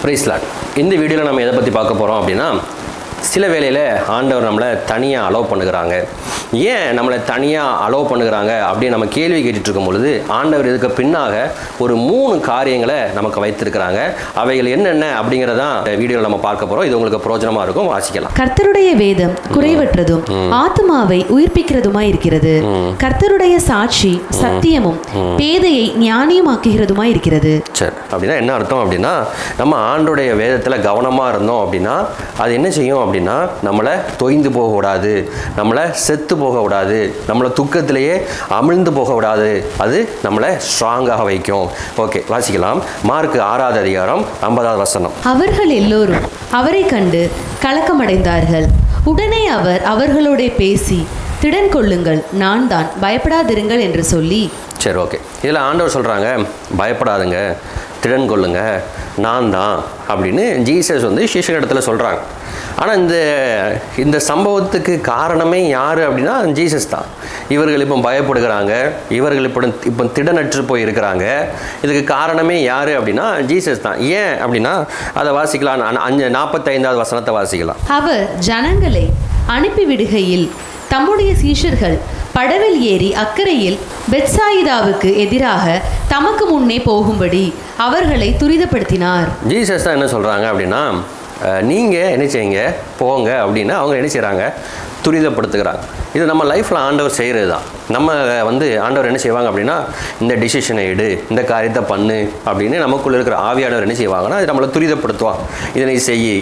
Price Lord. இந்த வீடியோவில் நம்ம எதை பற்றி பார்க்க போகிறோம் அப்படின்னா, சில வேளையில் ஆண்டவர் நம்மளை தனியாக அலோவ் பண்ணுகிறாங்க. ஏன் நம்மளை தனியாக அலோவ் பண்ணுகிறாங்க அப்படின்னு நம்ம கேள்வி கேட்டுட்டு இருக்கும் பொழுது, ஆண்டவர் இதுக்கு பின்னாக ஒரு 3 காரியங்களை நமக்கு வைத்திருக்கிறாங்க. அவைகள் என்னென்ன அப்படிங்கிறதான் வீடியோவில் நம்ம பார்க்க போகிறோம். இது உங்களுக்கு பிரயோஜனமாக இருக்கும், வாசிக்கலாம். கர்த்தருடைய வேதம் குறைவற்றதும் ஆத்துமாவை உயிர்ப்பிக்கிறதுமாய் இருக்கிறது. கர்த்தருடைய சாட்சி சத்தியமும் பேதையை ஞானியமாக்குகிறதுமாய் இருக்கிறது. சரி, அப்படின்னா என்ன அர்த்தம் அப்படின்னா, நம்ம ஆண்டோடைய வேதத்தில் கவனமாக இருந்தோம் அப்படின்னா அது என்ன செய்யும் அப்படின்னா, நம்மளை தொய்ந்து போகக்கூடாது, நம்மளை செத்து போகக்கூடாது, நம்மளை துக்கத்திலேயே அமிழ்ந்து போகக்கூடாது, அது நம்மளை ஸ்ட்ராங்காக வைக்கும். ஓகே, வாசிக்கலாம். மார்க் 6வது அதிகாரம் 50வது வசனம். அவர்கள் எல்லோரும் அவரை கண்டு கலக்கமடைந்தார்கள். உடனே அவர் அவர்களோட பேசி, திடன் கொள்ளுங்கள், நான் தான், பயப்படாதிருங்கள் என்று சொல்லி. சரி, ஓகே. இதில் ஆண்டவர் சொல்கிறாங்க, பயப்படாதுங்க, திடன் கொள்ளுங்க, நான் தான் அப்படின்னு ஜீசஸ் சீஷரிடத்துல சொல்கிறாங்க. ஆனால் இந்த சம்பவத்துக்கு காரணமே யார் அப்படின்னா ஜீசஸ் தான். இவர்கள் இப்போ பயப்படுகிறாங்க, இவர்கள் இப்போ திடனற்று போய் இருக்கிறாங்க. இதுக்கு காரணமே யார் அப்படின்னா ஜீசஸ் தான். ஏன் அப்படின்னா அதை வாசிக்கலாம். 45வது வசனத்தை வாசிக்கலாம். அவர் ஜனங்களை அனுப்பிவிடுகையில் தம்முடைய சீஷர்கள் படவில் ஏறி அக்கரையில் பெத்சாயிதாவுக்கு எதிராக தமக்கு முன்னே போகும்படி அவர்களை துரிதப்படுத்தினார். ஜீசஸ் தான் என்ன சொல்கிறாங்க அப்படின்னா, நீங்கள் என்ன செய்யுங்க, போங்க அப்படின்னு அவங்க என்ன செய்கிறாங்க, துரிதப்படுத்துகிறாங்க. இது நம்ம லைஃப்பில் ஆண்டவர் செய்கிறது தான். நம்ம ஆண்டவர் என்ன செய்வாங்க அப்படின்னா, இந்த டிசிஷனை எடு, இந்த காரியத்தை பண்ணு அப்படின்னு நமக்குள்ளே இருக்கிற ஆவியானவர் என்ன செய்வாங்கன்னா, அது நம்மளை துரிதப்படுத்துவாங்க. இதனை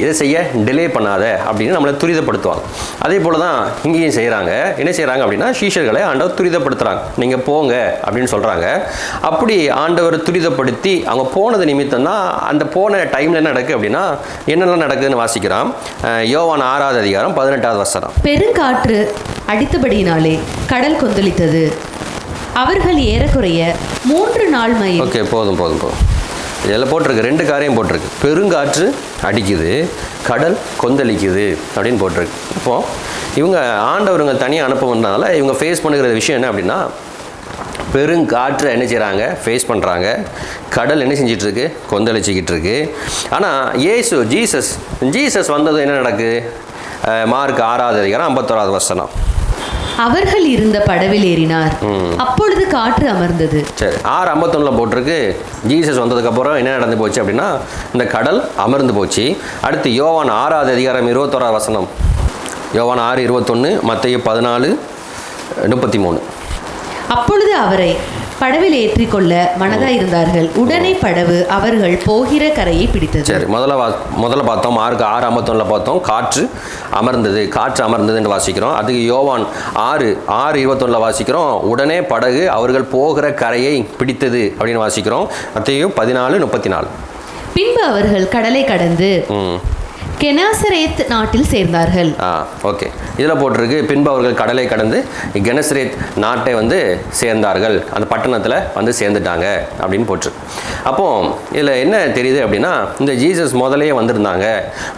இதை செய்ய டிலே பண்ணாத அப்படின்னு நம்மளை துரிதப்படுத்துவாங்க. அதே போல் தான் இங்கேயும் செய்கிறாங்க. என்ன செய்கிறாங்க அப்படின்னா, சீஷர்களை ஆண்டவர் துரிதப்படுத்துகிறாங்க. நீங்கள் போங்க அப்படின்னு சொல்கிறாங்க. அப்படி ஆண்டவர் துரிதப்படுத்தி அவங்க போனது நிமித்தம் தான் அந்த போன டைமில் என்ன நடக்குது அப்படின்னா, என்னெல்லாம் நடக்குதுன்னு வாசிக்கிறோம். யோவான் 6வது அதிகாரம் 18வது வசனம். பெருங்காற்று அடித்தபடியினாலே கடல் கொந்தளித்தது. அவர்கள் ஏறக்குறைய 3 நாள் மைல். ஓகே, போதும். இதெல்லாம் போட்டிருக்கு, 2 காரியம் போட்டிருக்கு. பெருங்காற்று அடிக்குது, கடல் கொந்தளிக்குது அப்படின்னு போட்டிருக்கு. அப்போது இவங்க ஆண்டவருங்க தனியாக அனுப்புவதுனால இவங்க ஃபேஸ் பண்ணுகிற விஷயம் என்ன அப்படின்னா, பெருங்காற்றை என்ன செய்கிறாங்க, ஃபேஸ் பண்ணுறாங்க. கடல் என்ன செஞ்சிட்ருக்கு, கொந்தளிச்சிக்கிட்டு இருக்கு. ஆனால் ஜீசஸ் வந்தது என்ன நடக்குது? மார்க் 6வது அதிகாரம் 51வது வசனம். அவர்கள் இருந்த படவில் ஏறினார், அப்பொழுது காற்று அமர்ந்தது. சரி, 6:51 போட்டிருக்கு. ஜீசஸ் வந்ததுக்கப்புறம் என்ன நடந்து போச்சு அப்படின்னா, இந்த கடல் அமர்ந்து போச்சு. அடுத்து யோவான் 6வது அதிகாரம் 21வது வசனம். யோவான் 6:21, மத்தேயு 14:33. அப்பொழுது அவரை படவில் ஏற்றிக்கொள்ள மனதாயிருந்தார்கள். உடனே படவு அவர்கள் போகிற கரையை பிடித்தது. சரி, முதல்ல பார்த்தோம், மார்க் 6:51 பார்த்தோம், காற்று அமர்ந்தது என்று வாசிக்கிறோம். அதுக்கு யோவான் 6:21 வாசிக்கிறோம், உடனே படகு அவர்கள் போகிற கரையை பிடித்தது அப்படின்னு வாசிக்கிறோம். மத்தேயு 14:34. பின்பு அவர்கள் கடலை கடந்து கெனாசரேத் நாட்டில் சேர்ந்தார்கள். ஓகே, இதில் போட்டிருக்கு, பின்பு அவர்கள் கடலை கடந்து கெனசரேத் நாட்டை சேர்ந்தார்கள், அந்த பட்டணத்தில் சேர்ந்துட்டாங்க அப்படின்னு போட்டிருக்கு. அப்போ இதில் என்ன தெரியுது அப்படின்னா, இந்த ஜீசஸ் முதலே வந்திருந்தாங்க,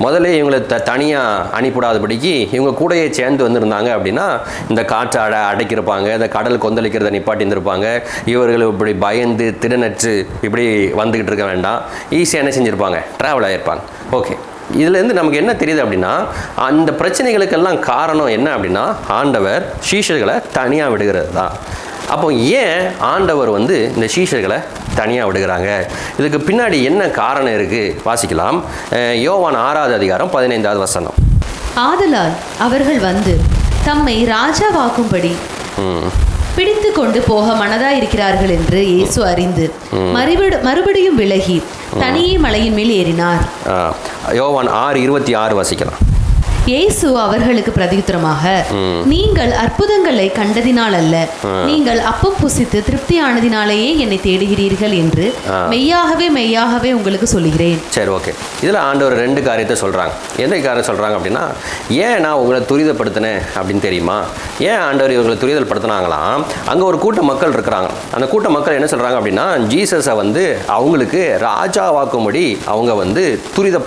முதலே இவங்களை தனியாக அனுப்பிடாதபடிக்கு இவங்க கூடையே சேர்ந்து வந்திருந்தாங்க அப்படின்னா, இந்த காற்றை அடைக்கிருப்பாங்க, இந்த கடல் கொந்தளிக்கிறத நிப்பாட்டி இருந்திருப்பாங்க. இவர்கள் இப்படி பயந்து திடனற்று இப்படி வந்துக்கிட்டு இருக்க வேண்டாம், ஈஸியாக என்ன செஞ்சுருப்பாங்க, ட்ராவல் ஆகிருப்பாங்க. ஓகே, இதுலேருந்து நமக்கு என்ன தெரியுது அப்படின்னா, அந்த பிரச்சனைகளுக்கெல்லாம் காரணம் என்ன அப்படின்னா, ஆண்டவர் சீஷர்களை தனியாக விடுகிறது தான். அப்போ ஏன் ஆண்டவர் இந்த சீஷர்களை தனியாக விடுகிறாங்க? இதுக்கு பின்னாடி என்ன காரணம் இருக்குது? வாசிக்கலாம். யோவான் 6வது அதிகாரம் 15வது வசனம். ஆதலால் அவர்கள் தம்மை ராஜாவாக்கும்படி பிடித்து கொண்டு போக மனதாயிருக்கிறார்கள் என்று இயேசு அறிந்து மறுபடியும் விலகி தனியே மலையின் மேல் ஏறினார். யோவான் 6:26 வாசிக்கலாம். இயேசு அவர்களுக்கு பிரதியுத்தரமாக, நீங்கள் அற்புதங்களை கண்டதினால் அல்ல, நீங்கள் அப்பம் புசித்து திருப்தியானதினாலேயே என்னை தேடுகிறீர்கள் என்று மெய்யாகவே உங்களுக்கு சொல்லுகிறேன். சரி, ஓகே. இதில் ஆண்டவர் 2 காரியத்தை சொல்கிறாங்க. எந்த காரியம் சொல்கிறாங்க அப்படின்னா, ஏன் நான் உங்களை துரிதப்படுத்தினேன் அப்படின்னு தெரியுமா? ஏன் ஆண்டவர் இவர்களை துரிதப்படுத்தினாங்களாம்? அங்கே ஒரு கூட்ட மக்கள் இருக்கிறாங்க. அந்த கூட்ட மக்கள் என்ன சொல்கிறாங்க அப்படின்னா, ஜீசஸை அவங்களுக்கு ராஜாவாக்கும்படி அவங்க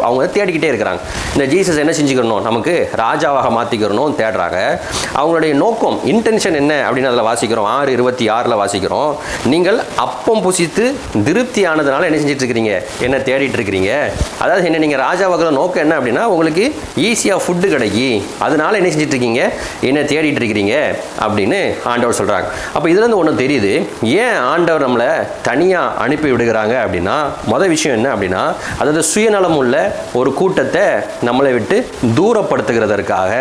அவங்க தேடிக்கிட்டே இருக்கிறாங்க. இந்த ஜீசஸ் என்ன செஞ்சுக்கணும், நமக்கு நமக்கு ராஜாவாக மாற்றிக்கிறணும் தேடுறாங்க. அவங்களுடைய நோக்கம் இன்டென்ஷன் என்ன அப்படின்னு அதில் வாசிக்கிறோம். 6:26 வாசிக்கிறோம். நீங்கள் அப்பம் புசித்து திருப்தி ஆனதுனால என்ன செஞ்சுட்டு இருக்கிறீங்க, என்ன தேடிட்டு இருக்கிறீங்க. அதாவது என்ன, நீங்கள் ராஜாவாகிற நோக்கம் என்ன அப்படின்னா உங்களுக்கு ஈஸியாக ஃபுட்டு கிடைக்கி, அதனால என்ன செஞ்சுட்டு இருக்கீங்க, என்ன தேடிட்டு இருக்கிறீங்க அப்படின்னு ஆண்டவர் சொல்கிறாங்க. அப்போ இதுலேருந்து ஒன்று தெரியுது, ஏன் ஆண்டவர் நம்மளை தனியாக அனுப்பி விடுகிறாங்க அப்படின்னா, மொதல் விஷயம் என்ன அப்படின்னா, அதாவது சுயநலம் உள்ள ஒரு கூட்டத்தை நம்மளை விட்டு தூரப்படுத்துகிறதற்காக.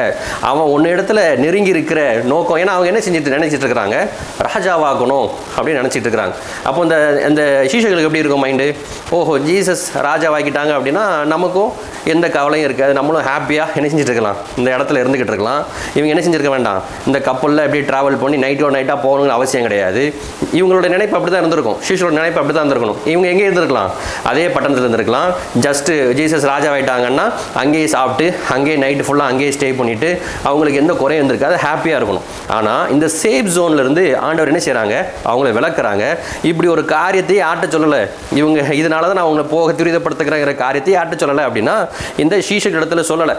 அவன் ஒன்று இடத்துல நெருங்கி இருக்கிற நோக்கம், ஏன்னா அவங்க என்ன நினைச்சிட்டு இருக்கிறாங்க, ராஜாவாகணும் அப்படின்னு நினச்சிட்டு இருக்கிறாங்க. அப்போ இந்த சீஷர்களுக்கு எப்படி இருக்கும் மைண்டு, ஓஹோ ஜீசஸ் ராஜாவாக்கிட்டாங்க அப்படின்னா நமக்கும் எந்த கவலையும் இருக்காது, நம்மளும் ஹாப்பியாக என்ன செஞ்சுட்டு இருக்கலாம், இந்த இடத்துல இருந்துக்கிட்டு இருக்கலாம். இவங்க என்ன செஞ்சுருக்க வேண்டாம், இந்த கப்பலில் எப்படி ட்ராவல் பண்ணி நைட்டாக போகணுங்கிற அவசியம் கிடையாது. இவங்களோட நினைப்பு அப்படி தான் இருந்திருக்கும், சீஷரோட நினைப்பு அப்படி தான் இருந்திருக்கணும். இவங்க எங்கே இருந்திருக்கலாம், அதே பட்டணத்தில் இருந்திருக்கலாம். ஜஸ்ட்டு ஜீசஸ் ராஜாவாயிட்டாங்கன்னா அங்கேயே சாப்பிட்டு அங்கேயே நைட்டு ஃபுல்லாக அங்கேயே ஸ்டே பண்ணிவிட்டு அவங்களுக்கு எந்த குறையும் இருந்திருக்காது, ஹாப்பியாக இருக்கணும். ஆனால் இந்த சேஃப் ஜோன்லேருந்து ஆண்டவர் என்ன செய்கிறாங்க, அவங்கள விளக்குறாங்க. இப்படி ஒரு காரியத்தையே ஆட்ட சொல்லலை இவங்க, இதனால தான் நான் அவங்கள போக துரிதப்படுத்துகிறேங்கிற காரியத்தையே ஆட்ட சொல்லலை அப்படின்னா இந்த சீஷர்கள் இடத்துல சொல்லலை.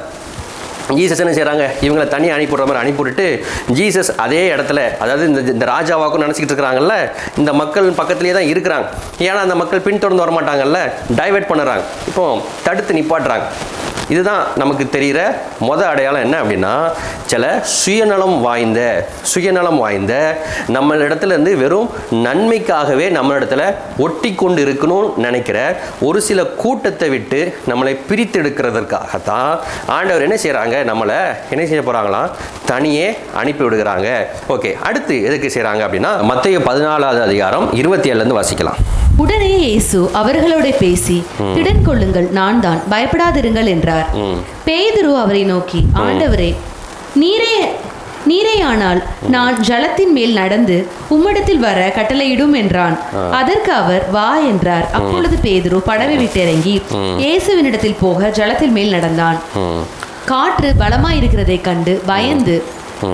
ஜீசஸ் என்ன செய்கிறாங்க, இவங்களை தனியாக அனுப்பிவிடுற மாதிரி அனுப்பிவிட்டு ஜீசஸ் அதே இடத்துல, அதாவது இந்த ராஜாவாக்கும் நினச்சிக்கிட்டு இருக்கிறாங்கல்ல, இந்த மக்கள் பக்கத்துலேயே தான் இருக்கிறாங்க. ஏன்னா அந்த மக்கள் பின்தொடர்ந்து வரமாட்டாங்கல்ல, டைவெர்ட் பண்ணுறாங்க, இப்போ தடுத்து நிப்பாட்டுறாங்க. இதுதான் நமக்கு தெரிகிற அடையாளம் என்ன அப்படின்னா, சில சுயநலம் வாய்ந்த நம்மளிடத்துலேருந்து வெறும் நன்மைக்காகவே நம்மளிடத்துல ஒட்டி கொண்டு இருக்கணும்னு நினைக்கிற ஒரு சில கூட்டத்தை விட்டு நம்மளை பிரித்தெடுக்கிறதற்காகத்தான் ஆண்டவர் என்ன செய்கிறாங்க, நம்மளை என்ன செய்ய போகிறாங்களாம், தனியே அனுப்பி விடுகிறாங்க. ஓகே, அடுத்து எதுக்கு செய்கிறாங்க அப்படின்னா மத்தேயு 14:27 வாசிக்கலாம். உடனே இயேசு அவர்களோட பேசி, திடன் கொள்ளுங்கள், நான் தான், பயப்படாதிருங்கள் என்றார். பேதுரு அவரை நோக்கி, ஆண்டவரே, நீரேயானால் நான் ஜலத்தின் மேல் நடந்து உம்மிடத்தில் வர கட்டளையிடும் என்றான். அதற்கு அவர், வா என்றார். அப்பொழுது பேதுரு படவை விட்டிறங்கி இயேசுவினிடத்தில் போக ஜலத்தின் மேல் நடந்தான். காற்று பலமாயிருக்கிறதை கண்டு பயந்து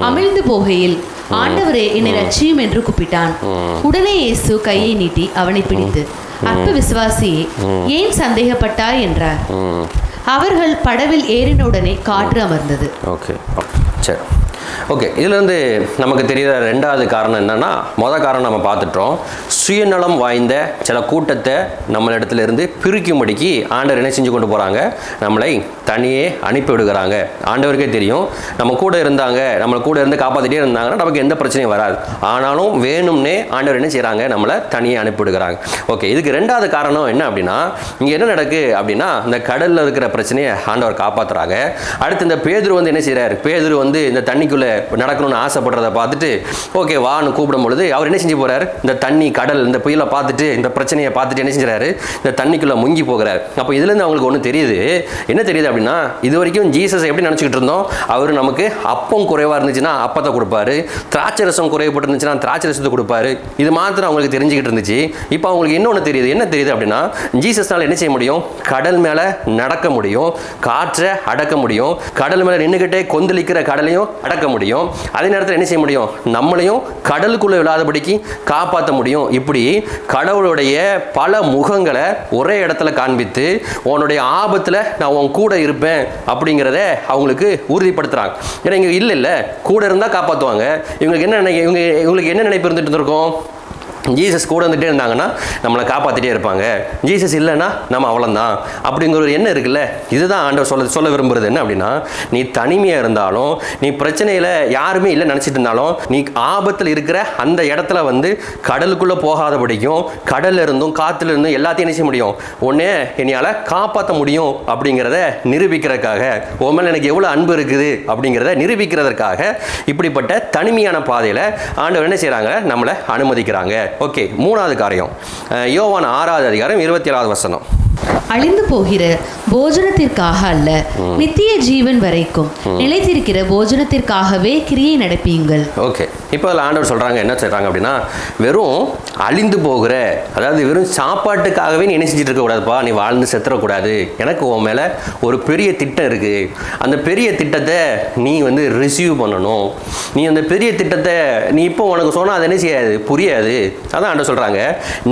அமிழ்ந்து போகையில், ஆண்டவரே, என்னை ரட்சியும் என்று கூப்பிட்டான். உடனே இயேசு கையை நீட்டி அவனை பிடித்து, அற்ப விசுவாசியே, ஏன் சந்தேகப்பட்டாய் என்றார். அவர்கள் படவில் ஏறின உடனே காற்று அமர்ந்தது. ஓகே, இதுலேருந்து நமக்கு தெரிகிற ரெண்டாவது காரணம் என்னன்னா, காரணம் நம்ம பார்த்துட்டோம். சுயநலம் வாய்ந்த சில கூட்டத்தை நம்மளிடத்துல இருந்து பிரிக்கும்படிக்கு ஆண்டவர் என்ன செஞ்சு கொண்டு போகிறாங்க, நம்மளை தனியே அனுப்பி விடுகிறாங்க. ஆண்டவருக்கே தெரியும், நம்ம கூட இருந்தாங்க, நம்மளை கூட இருந்து காப்பாற்றிட்டே இருந்தாங்கன்னா நமக்கு எந்த பிரச்சனையும் வராது. ஆனாலும் வேணும்னே ஆண்டவர் என்ன செய்கிறாங்க, நம்மளை தனியே அனுப்பி விடுகிறாங்க. ஓகே, இதுக்கு ரெண்டாவது காரணம் என்ன அப்படின்னா, இங்கே என்ன நடக்கு அப்படின்னா, இந்த கடலில் இருக்கிற பிரச்சனையை ஆண்டவர் காப்பாற்றுறாங்க. அடுத்து இந்த பேதுரு என்ன செய்கிறார், பேதுரு இந்த தண்ணிக்குள்ளே நடக்கணும்னு ஆசைப்படுறதை பார்த்துட்டு ஓகே வான்னு கூப்பிடும் பொழுது அவர் என்ன செஞ்சு போறாரு, இந்த தண்ணி கடல் இந்த புயலை பார்த்துட்டு இந்த பிரச்சனையை பார்த்துட்டு என்ன செஞ்சாரு, இந்த தண்ணிக்குள்ள முங்கி போகிறார். அப்போ இதுலேருந்து அவங்களுக்கு ஒன்று தெரியுது, என்ன தெரியுது அப்படின்னா, இது வரைக்கும் ஜீசஸ் எப்படி நினச்சிக்கிட்டு இருந்தோம், அவர் நமக்கு அப்பம் குறைவாக இருந்துச்சுன்னா அப்பத்தை கொடுப்பாரு, திராட்சை ரசம் குறையப்பட்டு இருந்துச்சுன்னா திராட்சை ரசத்தை கொடுப்பாரு, இது மாத்திரம் அவங்களுக்கு தெரிஞ்சுக்கிட்டு இருந்துச்சு. இப்போ அவங்களுக்கு இன்னொன்று தெரியுது, என்ன தெரியுது அப்படின்னா, ஜீசஸ்னால என்ன செய்ய முடியும், கடல் மேலே நடக்க முடியும், காற்றை அடக்க முடியும், கடல் மேலே நின்றுக்கிட்டே கொந்தளிக்கிற கடலையும் அடக்க முடியும், அதே நேரத்தில் என்ன செய்ய முடியும், நம்மளையும் கடலுக்குள்ள விழாதபடிக்கு காப்பாற்ற முடியும். இப்படி கடவுளுடைய பல முகங்களை ஒரே இடத்துல காண்பித்து உன்னுடைய ஆபத்தில் நான் உன் கூட இருப்பேன் அப்படிங்கிறத அவங்களுக்கு உறுதிப்படுத்துறாங்க. ஏன்னா இங்கே இல்லை கூட இருந்தால் காப்பாற்றுவாங்க. இவங்களுக்கு என்ன நினைப்பு இருந்துட்டு இருக்கோம், ஜீசஸ் கூட வந்துட்டே இருந்தாங்கன்னா நம்மளை காப்பாற்றிட்டே இருப்பாங்க, ஜீசஸ் இல்லைன்னா நம்ம அவ்வளோதான் அப்படிங்கிற ஒரு எண்ணம் இருக்குல்ல. இதுதான் ஆண்டவர் சொல்ல விரும்புகிறது என்ன அப்படின்னா, நீ தனிமையாக இருந்தாலும், நீ பிரச்சனையில் யாருமே இல்லை நினச்சிட்டு இருந்தாலும், நீ ஆபத்தில் இருக்கிற அந்த இடத்துல கடலுக்குள்ளே போகாதபடிக்கும் கடல்ல இருந்தும் காற்றுல இருந்தும் எல்லாத்தையும் என்ன செய்ய முடியும், ஒன்னே என்னையால் காப்பாற்ற முடியும் அப்படிங்கிறத நிரூபிக்கிறதுக்காக, உன் மேலே எனக்கு எவ்வளோ அன்பு இருக்குது அப்படிங்கிறத நிரூபிக்கிறதற்காக இப்படிப்பட்ட தனிமையான பாதையில் ஆண்டவர் என்ன செய்கிறாங்க, நம்மளை அனுமதிக்கிறாங்க. ஓகே, மூணாவது காரியம், யோவான் 6:27 அழிந்து போகிற போஜனத்திற்காக அல்ல, நித்திய ஜீவன் வரைக்கும் நிலைத்திருக்கிற போஜனத்திற்காகவே கிரியை நடப்பீங்கள். ஓகே, இப்போ அதில் ஆண்டவர் சொல்கிறாங்க, என்ன சொல்கிறாங்க அப்படின்னா, வெறும் அழிந்து போகிற, அதாவது வெறும் சாப்பாட்டுக்காகவே நீ என்ன செஞ்சுட்டு இருக்கக்கூடாதுப்பா, நீ வாழ்ந்து செத்துறக்கூடாது, எனக்கு உன் மேலே ஒரு பெரிய திட்டம் இருக்குது, அந்த பெரிய திட்டத்தை நீ ரிசீவ் பண்ணணும், நீ அந்த பெரிய திட்டத்தை நீ இப்போ உனக்கு சொன்னால் அது என்ன செய்யாது, புரியாது. அதான் ஆண்டவர் சொல்கிறாங்க,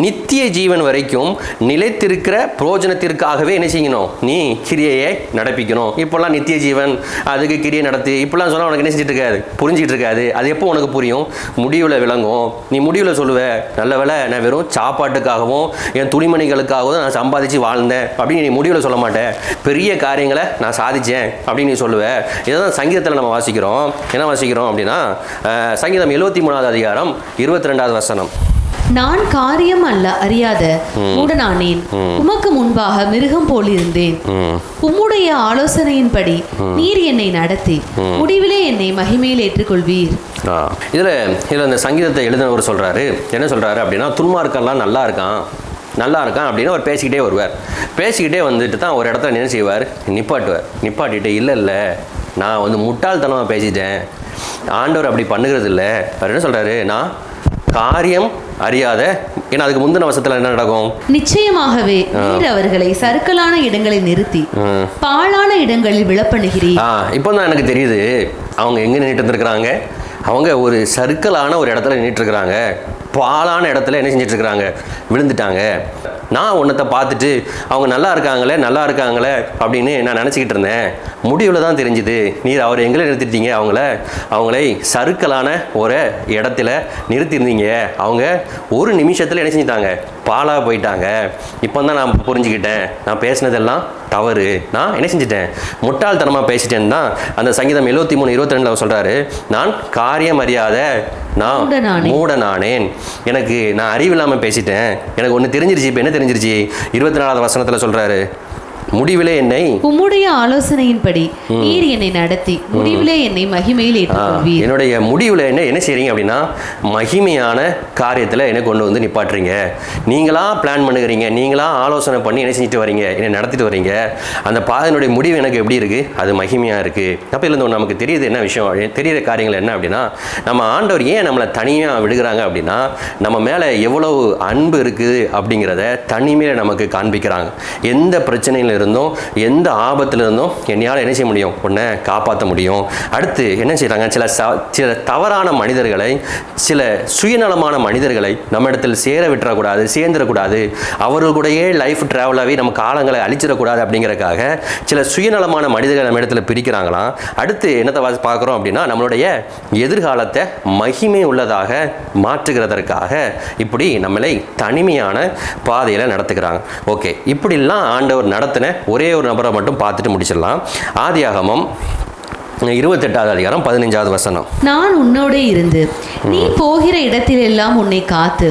நித்திய ஜீவன் வரைக்கும் நிலைத்திருக்கிற பிரயோஜனத்திற்காகவே என்ன செய்யணும், நீ கிரியையை நடப்பிக்கணும். இப்போல்லாம் நித்திய ஜீவன் அதுக்கு கிரியை நடத்தி இப்படிலாம் சொன்னால் உனக்கு என்ன செஞ்சுட்டு இருக்காது, புரிஞ்சிட்டு இருக்காது. அது எப்போ உனக்கு புரியும், முடிவில் விளங்கும். நீ முடிவில் சொல்லுவேன், நல்ல வேளை நான் வெறும் சாப்பாட்டுக்காகவும் என் துணிமணிகளுக்காகவும் நான் சம்பாதிச்சு வாழ்ந்தேன் அப்படின்னு நீ முடிவில் சொல்ல மாட்டேன். பெரிய காரியங்களை நான் சாதித்தேன் அப்படின்னு நீ சொல்லுவேன். இதுதான் சங்கீதத்தில் நம்ம வாசிக்கிறோம். என்ன வாசிக்கிறோம் அப்படின்னா, சங்கீதம் 73வது அதிகாரம் 22வது வசனம். நான் காரியம் அல்ல அறியாத மூடனானேன், உமக்கு முன்பாக மிருகம் போலிருந்தேன். உம்முடைய ஆலோசனையின்படி நீர் என்னை நடத்தி முடிவிலே என்னை மகிமையில் ஏற்றுக்கொள்வீர். இதில் இந்த சங்கீதத்தை எழுதினவர் சொல்கிறாரு, என்ன சொல்கிறாரு அப்படின்னா, துன்மார்க்கெல்லாம் நல்லா இருக்கான் அப்படின்னு அவர் பேசிக்கிட்டே வருவார். பேசிக்கிட்டே வந்துட்டு தான் ஒரு இடத்துல என்ன செய்வார், நிப்பாட்டிட்டு இல்லை நான் வந்து முட்டாள்தனமாக பேசிட்டேன், ஆண்டவர் அப்படி பண்ணுகிறது இல்லை. அவர் என்ன சொல்கிறாரு, நான் காரியம் அறியாத. ஏன்னா அதுக்கு முந்தின வருஷத்துல என்ன நடக்கும், நிச்சயமாகவே நீர் அவர்களை சறுக்கலான இடங்களில் நிறுத்தி பாழான இடங்களில் விழப்பண்ணுகிறீர். இப்போ தான் எனக்கு தெரியுது அவங்க எங்கே நின்றுட்டு இருந்திருக்கிறாங்க. அவங்க ஒரு சறுக்கலான ஒரு இடத்துல நின்றுட்டு இருக்கிறாங்க, பாலான இடத்துல என்ன செஞ்சிட்டு இருக்கிறாங்க, விழுந்துட்டாங்க. நான் உன்னத்தை பார்த்துட்டு அவங்க நல்லா இருக்காங்களே அப்படின்னு நான் நினச்சிக்கிட்டு இருந்தேன். முடிவில் தான் தெரிஞ்சுது நீர் அவரை எங்கே நிறுத்திட்டீங்க, அவங்களை சறுக்கலான ஒரு இடத்துல நிறுத்திருந்தீங்க. அவங்க ஒரு நிமிஷத்தில் என்ன செஞ்சிட்டாங்க, பாலாக போயிட்டாங்க. இப்போ தான் நான் புரிஞ்சுக்கிட்டேன், நான் பேசினதெல்லாம் தவறு, நான் என்ன செஞ்சிட்டேன், முட்டாள்தனமாக பேசிட்டேன்னு தான் அந்த சங்கீதம் 73:22 சொல்கிறாரு. நான் காரியம் அறியாத நான் மூடனானேன், நான் அறிவில்லாமல் பேசிட்டேன், எனக்கு ஒன்று தெரிஞ்சிருச்சு. இப்போ என்ன தெரிஞ்சிருச்சு, 24வது வசனத்தில் சொல்கிறாரு, முடிவிலே என்னை உம்முடைய ஆலோசனையின்படி நீர் என்னை நடத்தி முடிவிலே என்னை மகிமையில் ஏற்றுக்கொள்வீர். என்னுடைய முடிவில் என்ன செய்றீங்க அப்படின்னா, மகிமையான காரியத்தில் என்னை கொண்டு வந்து நிப்பாட்டுறீங்க. நீங்களா பிளான் பண்ணுகிறீங்க, நீங்களா ஆலோசனை பண்ணி என்ன செஞ்சுட்டு வரீங்க, என்னை நடத்திட்டு வரீங்க. அந்த பாதையினுடைய முடிவு எனக்கு எப்படி இருக்குது, அது மகிமையாக இருக்குது. அப்போ இருந்து நமக்கு தெரியுது என்ன விஷயம், தெரிகிற காரியங்கள் என்ன அப்படின்னா, நம்ம ஆண்டவர் ஏன் நம்மளை தனியாக விடுகிறாங்க அப்படின்னா, நம்ம மேலே எவ்வளவு அன்பு இருக்குது அப்படிங்கிறத தனிமையில் நமக்கு காண்பிக்கிறாங்க. எந்த பிரச்சனையில் இருந்தும் எந்த ஆபத்தில் இருந்தும் என்னையால் என்ன செய்ய முடியும், உன்னை காப்பாற்ற முடியும். அடுத்து என்ன செய்கிறாங்க, சில தவறான மனிதர்களை, சில சுயநலமான மனிதர்களை நம்ம இடத்தில் சேர்ந்துடக்கூடாது, அவர்கள் கூடயே லைஃப் ட்ராவலாகவே நம்ம காலங்களை அழிச்சிடக்கூடாது அப்படிங்கிறதுக்காக சில சுயநலமான மனிதர்கள் நம்ம இடத்துல பிரிக்கிறாங்களாம். அடுத்து என்னத்தை பார்க்குறோம் அப்படின்னா, நம்மளுடைய எதிர்காலத்தை மகிமை உள்ளதாக மாற்றுகிறதற்காக இப்படி நம்மளை தனிமையான பாதையில் நடத்துகிறாங்க. ஓகே, இப்படிலாம் ஆண்டவர் நடத்தின ஒரே ஒரு நபரை மட்டும் பார்த்துட்டு முடிச்சிடலாம். ஆதியாகமம் 28வது அதிகாரம் 15வது வசனம். நான் உன்னோட இருந்து நீ போகிற இடத்திலெல்லாம் உன்னை காத்து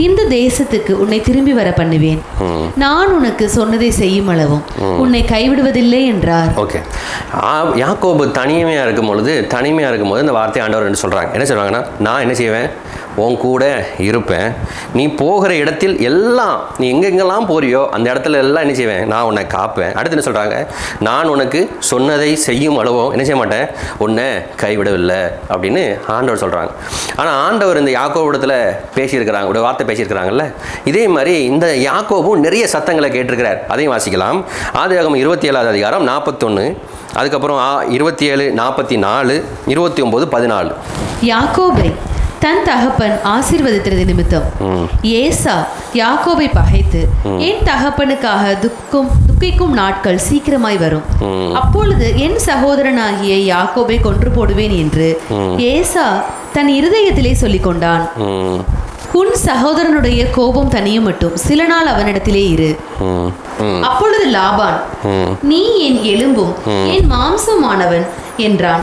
இந்த தேசத்துக்கு உன்னை திரும்பி வர பண்ணுவேன், நான் உனக்கு சொன்னதை செய்யும் அளவும் உன்னை கைவிடுவதில்லை என்றார். ஓகே, யாக்கோபு தனிமையாக இருக்கும்போது இந்த வார்த்தை ஆண்டவர் என்ன சொல்கிறாங்க, என்ன சொல்கிறாங்கன்னா, நான் என்ன செய்வேன், உன் கூட இருப்பேன், நீ போகிற இடத்தில் எல்லாம், நீ எங்கெங்கெல்லாம் போறியோ அந்த இடத்துல எல்லாம் என்ன செய்வேன், நான் உன்னை காப்பேன். அடுத்து என்ன சொல்கிறாங்க, நான் உனக்கு சொன்னதை செய்யும் அளவும் என்ன செய்ய மாட்டேன், உன்னை கைவிடவில்லை அப்படின்னு ஆண்டவர் சொல்கிறாங்க. ஆனால் ஆண்டவர் இந்த யாக்கோபுடத்தில் பேசியிருக்கிறாங்க, ஒரு வார்த்தை பேசியிருக்கிறாங்கல்ல, இதே மாதிரி இந்த யாக்கோபும் நிறைய சத்தங்களை கேட்டிருக்கிறார். அதையும் வாசிக்கலாம். ஆதியாகமம் 27வது அதிகாரம் 41, அதுக்கப்புறம் 27, 44, 29, 14. யாக்கோபை தன் தகப்பன் ஆசீர்வதித்தது நிமித்தம் ஏசா யாக்கோபை பகைத்து, என் தகப்பனுக்காக துக்கிக்கும் நாட்கள் சீக்கிரமாய் வரும், அப்பொழுது என் சகோதரனாகிய யாக்கோபை கொன்று போடுவேன் என்று ஏசா தன் இருதயத்திலே சொல்லிக் கொண்டான். உன் சகோதரனுடைய கோபம் தனியும் மட்டும் சில நாள் அவனிடத்திலே இரு. அப்பொழுது லாபான், நீ என் எலும்பும் என் மாம்சமானவன் என்றான்.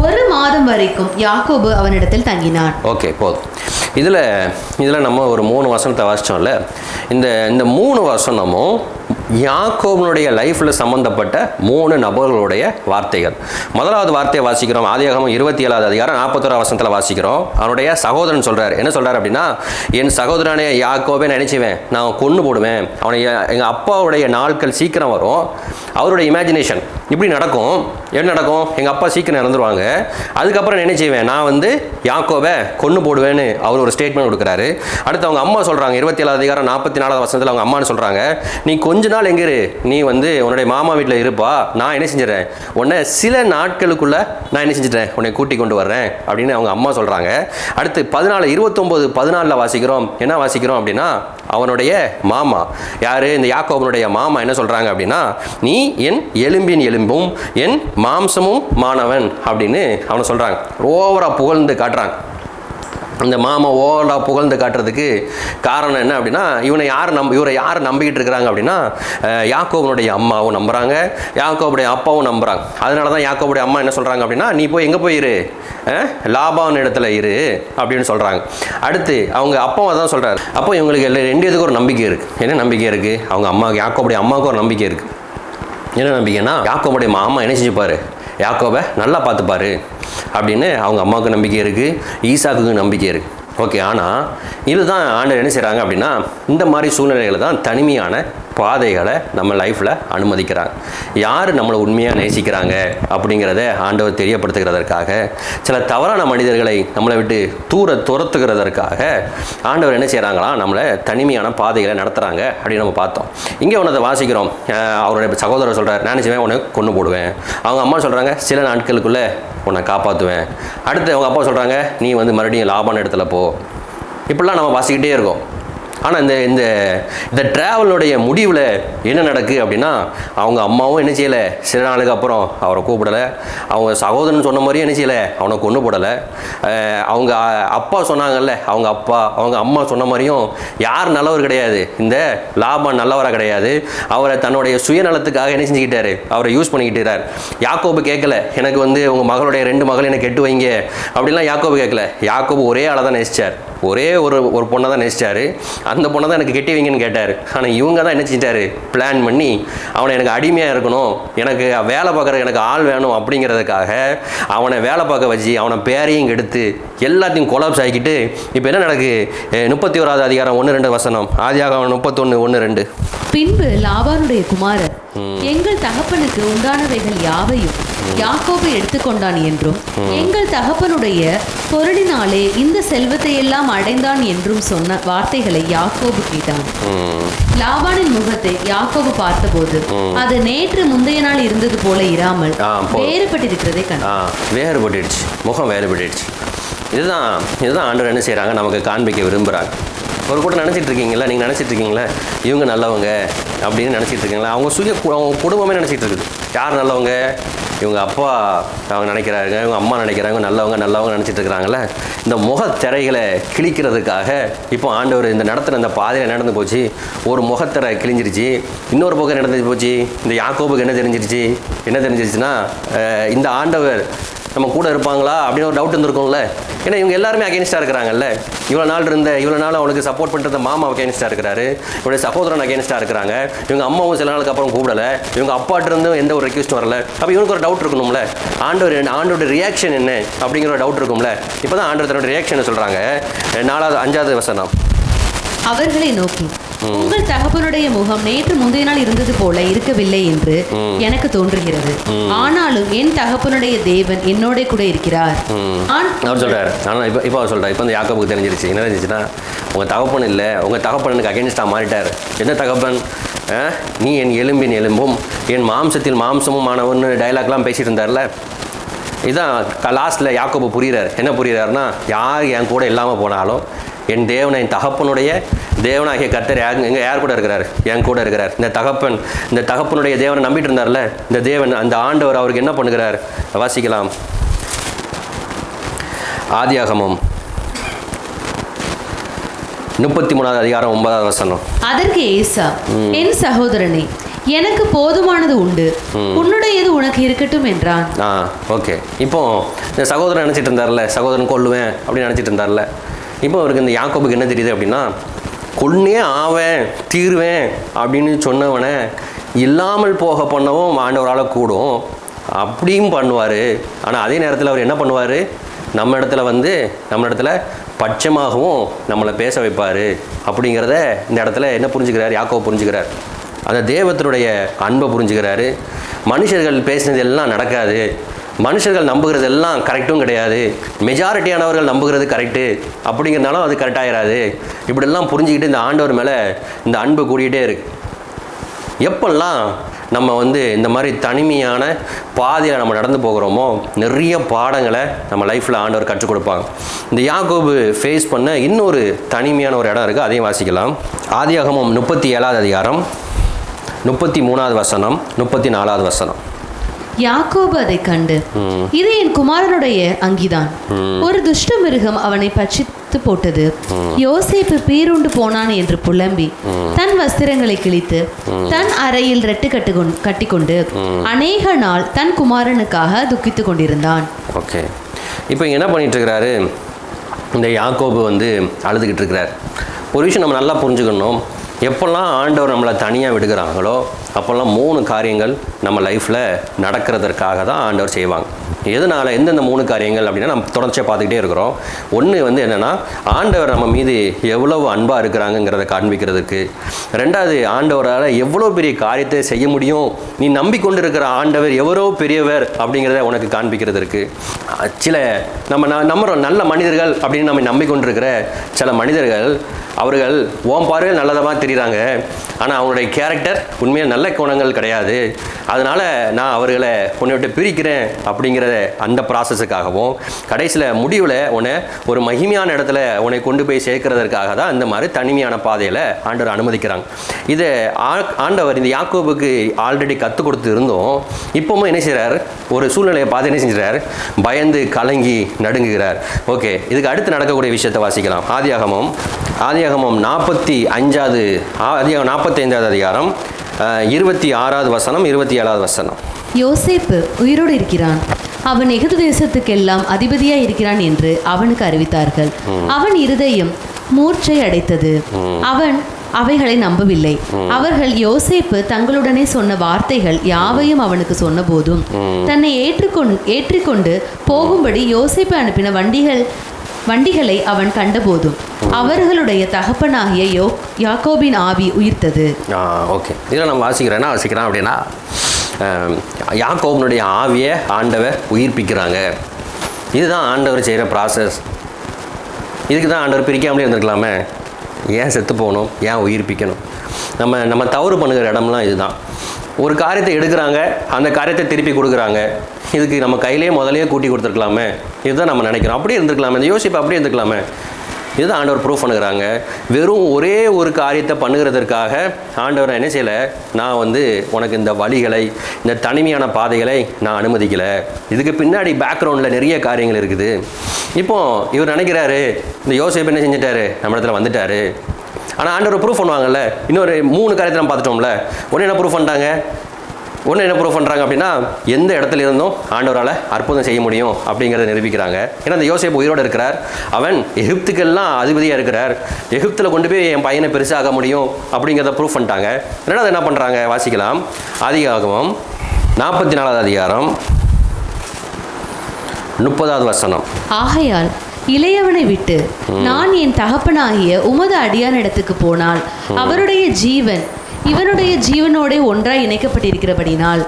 ஒரு மாதம் வரைக்கும் யாக்கோபு அவனிடத்தில் தங்கினான். ஓகே, போதும். இதில் நம்ம ஒரு 3 வசனத்தை வாசித்தோம்ல, இந்த 3 வசனமும் யாக்கோபனுடைய லைஃப்பில் சம்மந்தப்பட்ட 3 நபர்களுடைய வார்த்தைகள். முதலாவது வார்த்தையை வாசிக்கிறோம், ஆதியாகமம் 27வது அதிகாரம் 41வது வசனத்தில் வாசிக்கிறோம். அவனுடைய சகோதரன் சொல்கிறார், என்ன சொல்கிறார் அப்படின்னா, என் சகோதரனே யாக்கோபை நினைச்சுவேன், நான் கொன்று போடுவேன், அவனை எங்கள் அப்பாவுடைய நாட்கள் சீக்கிரம் வரும். அவருடைய இமேஜினேஷன் இப்படி நடக்கும். என்ன நடக்கும், எங்கள் அப்பா சீக்கிரம் இறந்துருவாங்க, அதுக்கப்புறம் நினைச்சுவேன் நான் யாக்கோபை கொன்று போடுவேன்னு அவர் ஒரு ஸ்டேட்மெண்ட் கொடுக்குறாரு. அடுத்து அவங்க அம்மா சொல்கிறாங்க, 27வது அதிகாரம் 44வது வசனத்தில் அவங்க அம்மான்னு சொல்கிறாங்க, நீ கொஞ்ச நாள் எங்கே இரு, நீ உன்னுடைய மாமா வீட்டில் இருப்பா, நான் என்ன செஞ்சிடறேன், உன்னை சில நாட்களுக்குள்ள நான் என்ன செஞ்சிட்டேன், உன்னை கூட்டி கொண்டு வர்றேன் அப்படின்னு அவங்க அம்மா சொல்கிறாங்க. அடுத்து 14, 29, 14 வாசிக்கிறோம். என்ன வாசிக்கிறோம் அப்படின்னா, அவனுடைய மாமா யார், இந்த யாக்கோபனுடைய மாமா என்ன சொல்கிறாங்க அப்படின்னா, நீ என் எலும்பின் எலும்பும் என் மாம்சமும் மாணவன் அப்படின்னு அவனை சொல்கிறாங்க. ஓவராக புகழ்ந்து காட்டுறாங்க. இந்த மாமா ஓவராக புகழ்ந்து காட்டுறதுக்கு காரணம் என்ன அப்படின்னா, இவரை யார் நம்பிக்கிட்டு இருக்கிறாங்க அப்படின்னா, யாக்கோபனுடைய அம்மாவும் நம்புகிறாங்க, யாக்கோபுடைய அப்பாவும் நம்புகிறாங்க. அதனால தான் யாக்கோபுடைய அம்மா என்ன சொல்கிறாங்க அப்படின்னா, நீ போய் எங்கே போயிரு, லாபான் இடத்துல இரு அப்படின்னு சொல்கிறாங்க. அடுத்து அவங்க அப்பாவை தான் சொல்கிறாரு. அப்போ இவங்களுக்கு ரெண்டு இதுக்கு ஒரு நம்பிக்கை இருக்குது. என்ன நம்பிக்கை இருக்குது? அவங்க அம்மாவுக்கு, யாக்கோபுடைய அம்மாவுக்கு ஒரு நம்பிக்கை இருக்குது. என்ன நம்பிக்கைன்னா, யாக்கோபுடைய மாமா என்ன செஞ்சுப்பார், யாக்கோபை நல்லா பார்த்துப்பாரு அப்படின்னு அவங்க அம்மாவுக்கு நம்பிக்கை இருக்குது, ஈசாக்குக்கு நம்பிக்கை இருக்குது. ஓகே, ஆனால் இதுதான் ஆண்டவர் என்ன செய்கிறாங்க அப்படின்னா, இந்த மாதிரி சூழ்நிலைகளை தான் தனிமையான பாதைகளை நம்ம லைஃப்பில் அனுமதிக்கிறாங்க. யார் நம்மளை உண்மையாக நேசிக்கிறாங்க அப்படிங்கிறத ஆண்டவர் தெரியப்படுத்துகிறதற்காக, சில தவறான மனிதர்களை நம்மளை விட்டு துரத்துகிறதற்காக ஆண்டவர் என்ன செய்கிறாங்களா, நம்மளை தனிமையான பாதைகளை நடத்துகிறாங்க அப்படின்னு நம்ம பார்த்தோம். இங்கே ஒன்றதை வாசிக்கிறோம். அவருடைய சகோதரர் சொல்கிறார், நான் நினச்சுவேன் உன்னை கொண்டு போடுவேன். அவங்க அம்மா சொல்கிறாங்க, சில நாட்களுக்குள்ளே உன்னை காப்பாற்றுவேன். அடுத்து அவங்க அப்பா சொல்கிறாங்க, நீ வந்து மறுபடியும் லாபான இடத்துல போ. இப்படிலாம் நம்ம வாசிக்கிட்டே இருக்கோம். ஆனால் இந்த இந்த ட்ராவலுடைய முடிவில் என்ன நடக்குது அப்படின்னா, அவங்க அம்மாவும் என்ன செய்யலை, சில நாளுக்கு அப்புறம் அவரை கூப்பிடலை. அவங்க சகோதரன் சொன்ன மாதிரியும் என்ன செய்யலை, அவனை கொண்டு போடலை. அவங்க அப்பா சொன்னாங்கல்ல, அவங்க அம்மா சொன்ன மாதிரியும் யார் நல்லவர் கிடையாது, இந்த லாபான் நல்லவராக கிடையாது. அவரை தன்னுடைய சுயநலத்துக்காக என்ன செஞ்சுக்கிட்டாரு, அவரை யூஸ் பண்ணிக்கிட்டார். யாக்கோபு கேட்கல, எனக்கு வந்து உங்கள் மகளுடைய 2 மகள் எனக்கு கெட்டு வைங்க அப்படின்லாம் யாக்கோபு கேட்கல. யாக்கோபு ஒரே ஆளை தான் நேசிச்சார், ஒரே ஒரு பொண்ணை தான் நேசிச்சார். அந்த பொண்ணை தான் எனக்கு கெட்டி வைங்கன்னு கேட்டார். ஆனால் இவங்க தான் என்ன செஞ்சிட்டாரு, பிளான் பண்ணி அவனை எனக்கு அடிமையாக இருக்கணும், எனக்கு வேலை பார்க்குற எனக்கு ஆள் வேணும் அப்படிங்கிறதுக்காக அவனை வேலை பார்க்க வச்சு அவனை பேரையும் கெடுத்து எல்லாத்தையும் கொலாப்ஸ் ஆகிக்கிட்டு இப்போ என்ன நடக்குது, 31வது அதிகாரம் 1-2 வசனம், ஆதியாகமம் 31:1-2. பின்பு லாபானுடைய குமாரர், எங்கள் தகப்பனுக்கு உண்டானவைகள் யாவையும் யாக்கோபு எடுத்துக்கொண்டான் என்றும், எங்கள் தகப்பனுடைய பொருளினாலே இந்த செல்வத்தை எல்லாம் அடைந்தான் என்றும் சொன்ன வார்த்தைகளை யாக்கோபு கேட்டான். லாபானின் முகத்தை யாக்கோபு பார்த்தபோது அது நேற்று முந்தைய நாள் இருந்தது போல இராமல் வேறுபட்டிருக்கிறதை கண்டான். வேறுபட்டுடுச்சு, முகம் வேறுபட்டுடுச்சு. இதுதான் ஆண்டவர் என்ன செய்கிறாங்க, நமக்கு காண்பிக்க விரும்புகிறாங்க. ஒரு கூட நினச்சிட்டு இருக்கீங்களா, நீங்கள் நினச்சிட்டு இருக்கீங்களா இவங்க நல்லவங்க அப்படின்னு நினச்சிட்டு இருக்கீங்களா? அவங்க குடும்பமே நினச்சிட்டு இருக்குது. யார் நல்லவங்க? இவங்க அப்பா அவங்க நினைக்கிறாங்க, இவங்க அம்மா நினைக்கிறாங்க நல்லவங்க நினச்சிட்டு இருக்கிறாங்களே. இந்த முகத்திரைகளை கிழிக்கிறதுக்காக இப்போ ஆண்டவர் இந்த இந்த பாதையில் நடந்து போச்சு. ஒரு முகத்திரை கிழிஞ்சிருச்சு, இன்னொரு பக்கம் நடந்து போச்சு. இந்த யாக்கோபுக்கு என்ன தெரிஞ்சிருச்சுன்னா இந்த ஆண்டவர் நம்ம கூட இருப்பாங்களா அப்படின்னு ஒரு டவுட் இருந்திருக்கும்ல. ஏன்னா இவங்க எல்லாருமே அகேன்ஸ்டாக இருக்கிறாங்கல்ல. இவ்வளோ நாள் அவனுக்கு சப்போர்ட் பண்ணுறது மாமா அகேன்ஸ்டாக இருக்கிறாரு, இவனுடைய சகோதரன் அகேன்ஸ்டாக இருக்கிறாங்க. இவங்க அம்மாவும் சில நாளுக்கு அப்புறம் கூப்பிடலை, இவங்க அப்பாட்டிருந்தும் எந்த ஒரு ரெக்வஸ்ட்டும் வரல. அப்போ இவனுக்கு ஒரு டவுட் இருக்கணும்ல, ஆண்டோட ரியாக்ஷன் என்ன அப்படிங்கிற ஒரு டவுட் இருக்கும்ல. இப்போ தான் ஆண்டவர் தன்னோட ரியாக்ஷனை சொல்கிறாங்க. 5வது வசனம், அவர்களை நோக்கி, உங்கள் தகப்பனுடைய முகம் நேற்று முந்தைய நாள் இருந்தது போல இருக்கவில்லை என்று எனக்கு தோன்றுகிறது. ஆனாலும் என் தகப்பனுடைய தேவன் என்னோட கூட இருக்கிறார். அவர் சொல்றாரு. ஆனால் இப்போ அவர் சொல்றாரு, இப்போ இந்த யாக்கோபுக்கு தெரிஞ்சிருச்சு. என்ன தெரிஞ்சிச்சுன்னா, உங்கள் தகப்பன் இல்லை, உங்கள் தகப்பன் எனக்கு அகேன்ஸ்டாக மாறிட்டார். என்ன தகப்பன்? நீ என் எலும்பின் எலும்பும் என் மாம்சத்தில் மாம்சமுமானவன்னு டைலாக்லாம் பேசிட்டு இருந்தார்ல. இதுதான் லாஸ்ட்டில் யாக்கோபு புரிகிறார். என்ன புரிகிறாருன்னா, யார் என் கூட இல்லாமல் போனாலும் என் தேவனை, என் தகப்பனுடைய தேவனாகிய கர்த்தர் யார் கூட இருக்கிறார்? என் கூட இருக்கிறார். இந்த தகப்பனுடைய தேவனை நம்பிட்டு இருந்தார்ல, இந்த தேவன், அந்த ஆண்டவர் அவருக்கு என்ன பண்ணுகிறார்? வாசிக்கலாம். ஆதியாகமம் 33வது அதிகாரம் 9வது வசனம். அதற்கு ஏசா, என் சகோதரனே, எனக்கு போதுமானது உண்டு, உன்னுடையது உனக்கு இருக்கட்டும் என்றான். ஓகே. இப்போ இந்த சகோதரன் நினச்சிட்டு இருந்தார்ல, சகோதரன் கொல்லுவேன் அப்படின்னு நினச்சிட்டு இருந்தார்ல. இப்போ அவருக்கு இந்த யாக்கோபுக்கு என்ன தெரியுது அப்படின்னா, கொன்னே ஆவேன் தீர்வேன் அப்படின்னு சொன்னவனை இல்லாமல் போக பண்ணவும் ஆண்டவரால் கூடும், அப்படியும் பண்ணுவார். ஆனால் அதே நேரத்தில் அவர் என்ன பண்ணுவார், நம்ம இடத்துல பட்சமாகவும் நம்மளை பேச வைப்பார் அப்படிங்கிறத இந்த இடத்துல என்ன புரிஞ்சுக்கிறார், யாக்கோபு புரிஞ்சுக்கிறார். அந்த தேவத்தினுடைய அன்பை புரிஞ்சுக்கிறாரு. மனுஷர்கள் பேசினது எல்லாம் நடக்காது, மனுஷர்கள் நம்புகிறது எல்லாம் கரெக்டும் கிடையாது, மெஜாரிட்டியானவர்கள் நம்புகிறது கரெக்டு அப்படிங்கிறதுனாலும் அது கரெக்டாகிடாது. இப்படிலாம் புரிஞ்சுக்கிட்டு இந்த ஆண்டவர் மேலே இந்த அன்பு கூடிகிட்டே இருக்கு. எப்பெல்லாம் நம்ம வந்து இந்த மாதிரி தனிமையான பாதையில் நம்ம நடந்து போகிறோமோ நிறைய பாடங்களை நம்ம லைஃப்பில் ஆண்டவர் கற்றுக் கொடுப்பாங்க. இந்த யாக்கோபு ஃபேஸ் பண்ண இன்னொரு தனிமையான ஒரு இடம் இருக்குது, அதையும் வாசிக்கலாம். ஆதியாகமம் 37வது அதிகாரம் 33வது வசனம் 34வது வசனம். யாக்கோபு அதை கண்டு, இது என் குமாரனுடைய அங்கிதான், ஒரு துஷ்ட மிருகம் அவனை பட்சித்து போட்டது, யோசேப்பு பீருண்டு போனான் என்று புலம்பி தன் வஸ்திரங்களை கிழித்து தன் அறையில் ரெட்டு கட்டிக்கொண்டு அநேக நாள் தன் குமாரனுக்காக துக்கித்து கொண்டிருந்தான். ஓகே, இப்போ என்ன பண்ணிட்டு இருக்கிறாரு? இந்த யாக்கோபு வந்து அழுதுகிட்டு இருக்கிறார். ஒரு விஷயம் நம்ம நல்லா புரிஞ்சுக்கணும். எப்போல்லாம் ஆண்டவர் நம்மளை தனியாக விடுகிறாங்களோ அப்போல்லாம் 3 காரியங்கள் நம்ம லைஃப்பில் நடக்கிறதற்காக தான் ஆண்டவர் செய்வாங்க. எதனால், எந்தெந்த 3 காரியங்கள் அப்படின்னா நம்ம தொடர்ச்சியாக பார்த்துக்கிட்டே இருக்கிறோம். ஒன்று வந்து என்னென்னா, ஆண்டவர் நம்ம மீது எவ்வளவு அன்பாக இருக்கிறாங்கங்கிறத காண்பிக்கிறதுக்கு. ரெண்டாவது, ஆண்டவரால் எவ்வளோ பெரிய காரியத்தை செய்ய முடியும், நீ நம்பிக்கொண்டு இருக்கிற ஆண்டவர் எவ்வளோ பெரியவர் அப்படிங்கிறத உனக்கு காண்பிக்கிறதுக்கு. சில நம்ம நல்ல மனிதர்கள் அப்படின்னு நம்ம நம்பிக்கொண்டிருக்கிற சில மனிதர்கள், அவர்கள் ஓம் பார்வையில் நல்லதாக தெரியுறாங்க, ஆனால் அவங்களுடைய கேரக்டர் உண்மையாக நல்ல குணங்கள் கிடையாது. அதனால் நான் அவர்களை உன்னை விட்டு பிரிக்கிறேன் அப்படிங்கிற அந்த ப்ராசஸுக்காகவும், கடைசியில் முடிவில் உன்னை ஒரு மகிமையான இடத்துல உன்னை கொண்டு போய் சேர்க்கிறதற்காக தான் இந்த மாதிரி தனிமையான பாதையில் ஆண்டவர் அனுமதிக்கிறாங்க. இதை ஆண்டவர் இந்த யாக்கோபுக்கு ஆல்ரெடி கற்றுக் கொடுத்து இருந்தோம். இப்போவும் என்ன செய்கிறார், ஒரு சூழ்நிலையை பார்த்து என்ன செஞ்சுறார், பயந்து கலங்கி நடுங்குகிறார். ஓகே, இதுக்கு அடுத்து நடக்கக்கூடிய விஷயத்தை வாசிக்கலாம். ஆதியாகமம் 45வது அதிகாரம் 26வது வசனம் 27வது வசனம். யோசேப்பு உயிரோடு இருக்கிறான், அவன் எகிப்து தேசத்துக்கெல்லாம் அதிபதியாய் இருக்கிறான் என்று அவனுக்கு அறிவித்தார்கள். அவன் இருதயம் மூர்ச்சை அடைத்தது, அவன் அவைகளை நம்பவில்லை. அவர்கள் யோசேப்பு தங்களுடனே சொன்ன வார்த்தைகள் யாவையும் அவனுக்கு சொன்ன போதும் தன்னை ஏற்றிக்கொண்டு போகும்படி யோசேப்பு அனுப்பின வண்டிகளை அவன் கண்டபோதும் அவர்களுடைய தகப்பனாகிய யாக்கோபின் ஆவி உயிர்த்தது. ஓகே, இதில் நம்ம வாசிக்கிறேன் அப்படின்னா, யாக்கோபினுடைய ஆவியை ஆண்டவர் உயிர்ப்பிக்கிறாங்க. இதுதான் ஆண்டவர் செய்கிற ப்ராசஸ். இதுக்கு தான் ஆண்டவர் பிரிக்காமலே இருந்திருக்கலாமே, ஏன் செத்து போகணும், ஏன் உயிர்ப்பிக்கணும்? நம்ம தவறு பண்ணுகிற இடம்லாம் இதுதான். ஒரு காரியத்தை எடுக்கிறாங்க, அந்த காரியத்தை திருப்பி கொடுக்குறாங்க. இதுக்கு நம்ம கையிலேயே முதலையே கூட்டி கொடுத்துருக்கலாமே, இதுதான் நம்ம நினைக்கிறோம். அப்படியே இருந்திருக்கலாமே, இந்த யோசிப்பு அப்படியே இருந்துக்கலாமே. இதுதான் ஆண்டவர் ப்ரூஃப் பண்ணுகிறாங்க. வெறும் ஒரே ஒரு காரியத்தை பண்ணுகிறதற்காக ஆண்டவர் என்ன செய்யலை, நான் வந்து உனக்கு இந்த வழிகளை, இந்த தனிமையான பாதைகளை நான் அனுமதிக்கலை. இதுக்கு பின்னாடி பேக்ரவுண்டில் நிறைய காரியங்கள் இருக்குது. இப்போது இவர் நினைக்கிறாரு, இந்த யோசேப்பு என்ன செஞ்சிட்டாரு, நம்ம இடத்துல வந்துட்டாரு. ஆனால் ஆண்டவர் ப்ரூஃப் பண்ணுவாங்கல்ல. இன்னொரு 3 காரியத்தை நம்ம பார்த்துட்டோம்ல. ஒன்று என்ன ப்ரூஃப் பண்ணுறாங்க அப்படின்னா, எந்த இடத்துல இருந்தும் ஆண்டவரால் அற்புதம் செய்ய முடியும் அப்படிங்கிறத நிரூபிக்கிறாங்க. ஏன்னா அந்த யோசேப்பு உயிரோடு இருக்கிறார், அவன் எகிப்துக்கெல்லாம் அதிபதியாக இருக்கிறார், எகிப்தில் கொண்டு போய் என் பையனை பெருசாக முடியும் அப்படிங்கிறத ப்ரூஃப் பண்ணிட்டாங்க. ரெண்டாவது என்ன பண்ணுறாங்க, வாசிக்கலாம். ஆதியாகமம் 44வது அதிகாரம் 30வது வசனம். ஆகையால் இளையவனை விட்டு நான் என் தகப்பனாகிய உமது அடியானிடத்துக்கு போனால் அவருடைய ஜீவன் இவனுடைய ஜீவனோட ஒன்றாய் இணைக்கப்பட்டிருக்கிறபடினால்